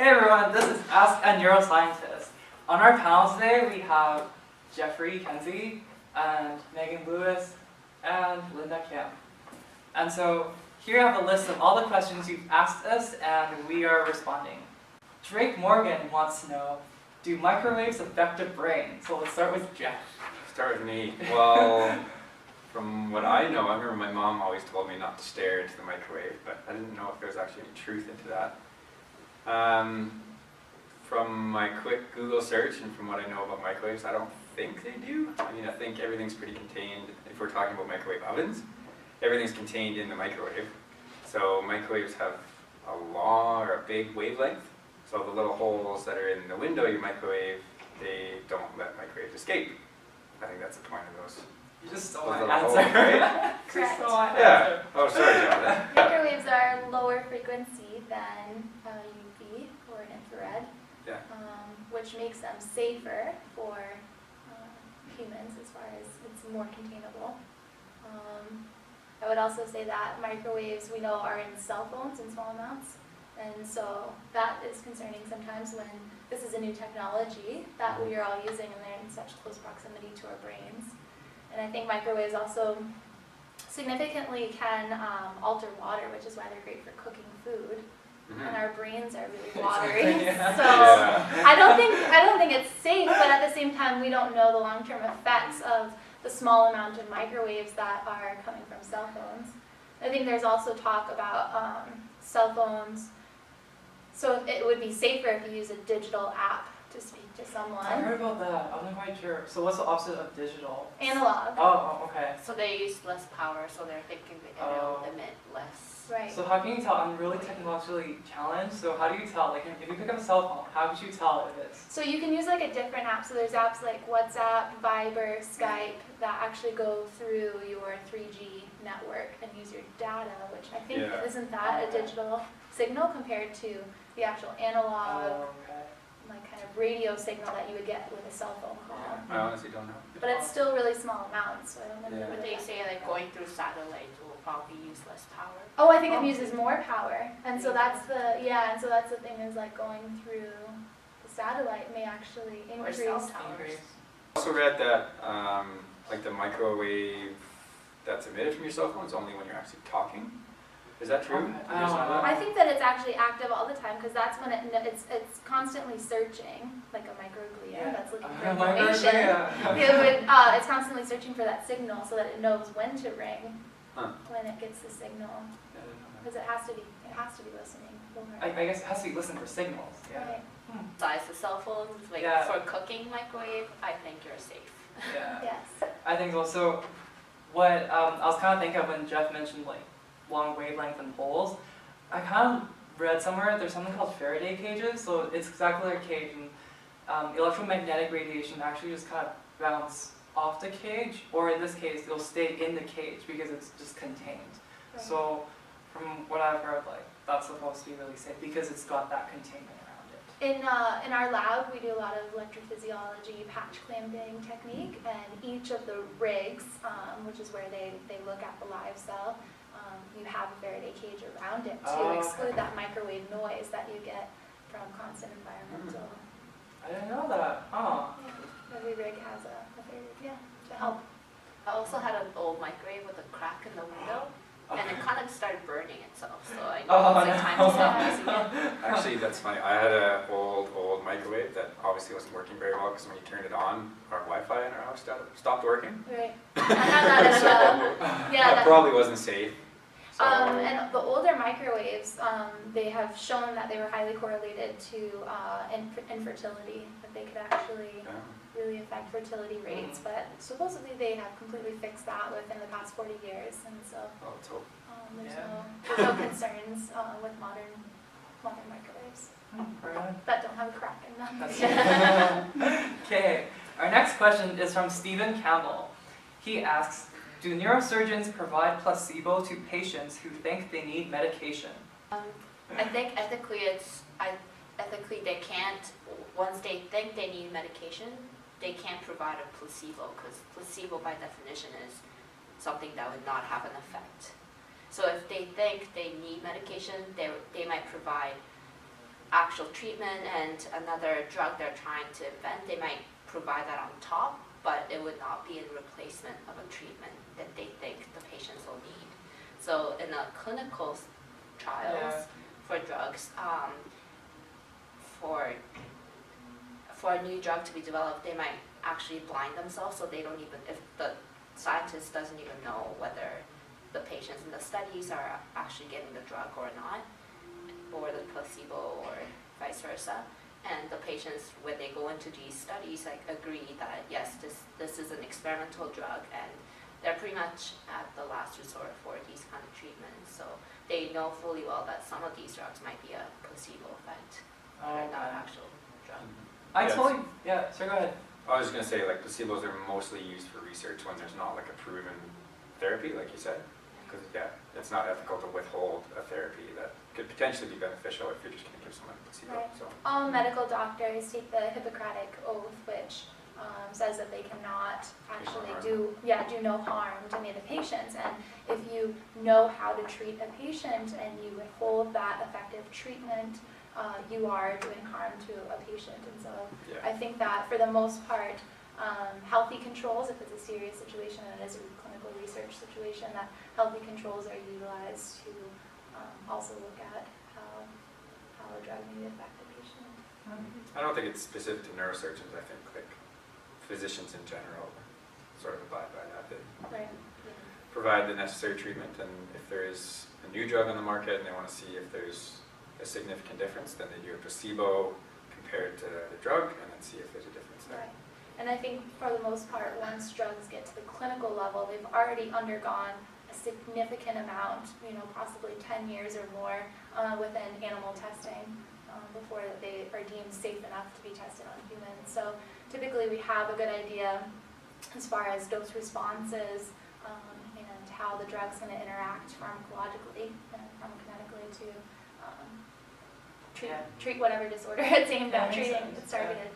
Hey everyone, this is Ask a Neuroscientist. On our panel today we have Jeffrey Kenzie and Megan Lewis and Linda Kim. And so here I have a list of all the questions you've asked us and we are responding. Drake Morgan wants to know, do microwaves affect the brain? So let's start with Jeff. Start with me. Well, from what I know, I remember my mom always told me not to stare into the microwave, but I didn't know if there's actually any truth into that. From my quick Google search and from what I know about microwaves, I don't think they do. I mean, I think everything's pretty contained. If we're talking about microwave ovens, everything's contained in the microwave. So microwaves have a big wavelength. So the little holes that are in the window of your microwave, they don't let microwaves escape. I think that's the point of those. You just stole my little answer. holes, right? Correct. Yeah. Oh, sorry, Jonathan. Yeah. Microwaves are lower frequency than UV or an infrared, Yeah. which makes them safer for humans as far as it's more containable. I would also say that microwaves we know are in cell phones in small amounts, and so that is concerning sometimes when this is a new technology that we are all using and they're in such close proximity to our brains. And I think microwaves also significantly can alter water, which is why they're great for cooking food. Mm-hmm. And our brains are really watery, Yeah. so Yeah. I don't think it's safe. But at the same time, we don't know the long-term effects of the small amount of microwaves that are coming from cell phones. I think there's also talk about cell phones. So it would be safer if you use a digital app to speak to someone. I heard about that. I'm not quite sure. So what's the opposite of digital? Analog. Oh, okay. So they use less power, so they're thinking that it'll emit less. Right. So how can you tell? I'm really technologically challenged. So how do you tell? Like if you pick up a cell phone, how could you tell if it's? So you can use like a different app. So there's apps like WhatsApp, Viber, Skype that actually go through your 3G network and use your data, which I think Yeah. isn't that a digital signal compared to the actual analog, Oh, okay. like kind of radio signal that you would get with a cell phone call. I honestly don't know. But it's still really small amounts, so I don't know. Yeah. But they say like going through satellite will probably use less power. Oh, I think it uses more power, and so that's the thing is like going through the satellite may actually Or increase. cell towers. Increase. I also read that like the microwave that's emitted from your cell phone is only when you're actually talking. Is that true? Okay. Did you guys know that? I think that it's actually active all the time because that's when it's constantly searching, like a microglia that's looking for information. It's constantly searching for that signal so that it knows when to ring when it gets the signal, I didn't know that. because it has to be listening for it. I guess it has to be listening for signals. Yeah. Right. Besides the cell phones, like Yeah. for cooking microwave, I think you're safe. Yeah. Yes. I think also what I was kind of thinking of when Jeff mentioned like long wavelength and holes, I kind of read somewhere there's something called Faraday cages. So it's exactly like a cage, and electromagnetic radiation actually just kind of bounce off the cage, or in this case, it'll stay in the cage because it's just contained. Right. So from what I've heard, like that's supposed to be really safe because it's got that containment around it. In our lab, we do a lot of electrophysiology patch clamping technique, and each of the rigs, which is where they look at the live cell, you have a Faraday cage around it to Oh, exclude okay. that microwave noise that you get from constant environmental. I didn't know that. Oh. Yeah. Every rig has a Faraday, to help. I also had an old microwave with a crack in the window, and it kind of started burning itself. So I know it's like time to stop using it. Actually, that's funny. I had an old microwave that obviously wasn't working very well because when you turned it on, our Wi-Fi in our house stopped working. Right. I have that as well. Yeah. That probably wasn't safe. So, And the older microwaves, they have shown that they were highly correlated to infertility, that they could actually really affect fertility rates, but supposedly they have completely fixed that within the past 40 years, and so well, let's hope. there's no concerns with modern microwaves that don't have a crack in them. Okay, our next question is from Stephen Campbell. He asks, do neurosurgeons provide placebo to patients who think they need medication? I think ethically they can't, once they think they need medication, they can't provide a placebo, because placebo by definition is something that would not have an effect. So if they think they need medication, they might provide actual treatment and another drug they're trying to invent, they might provide that on top, but it would not be in replacement of a treatment that they think the patients will need. So in the clinical trials for drugs, for a new drug to be developed, they might actually blind themselves, so they don't even, if the scientist doesn't even know whether the patients in the studies are actually getting the drug or not, or the placebo or vice versa. And the patients, when they go into these studies, like agree that yes, this is an experimental drug, and they're pretty much at the last resort for these kind of treatments. So they know fully well that some of these drugs might be a placebo effect, Oh, or not okay. actual drug. I Yes. totally, yeah, so go ahead. I was just gonna say, like, placebos are mostly used for research when there's not like a proven therapy, like you said. Because it's not ethical to withhold a therapy that could potentially be beneficial if you're just gonna give someone a placebo. Right. So All medical doctors take the Hippocratic Oath, which says that they cannot actually do no harm to any of the patients. And if you know how to treat a patient and you withhold that effective treatment, you are doing harm to a patient. And so yeah, I think that for the most part, healthy controls, if it's a serious situation and it is a clinical research situation, that healthy controls are utilized to also look at how a drug may affect the patient. I don't think it's specific to neurosurgeons. I think like physicians in general sort of abide by that. They Right. provide the necessary treatment, and if there is a new drug on the market and they want to see if there's a significant difference, then they do a placebo compared to the drug and then see if there's a difference there. Right. And I think for the most part, once drugs get to the clinical level, they've already undergone a significant amount, possibly 10 years or more within animal testing before they are deemed safe enough to be tested on humans. So typically we have a good idea as far as dose responses and how the drug's going to interact pharmacologically and pharmacokinetically to treat whatever disorder it's aimed at treating. It's targeted.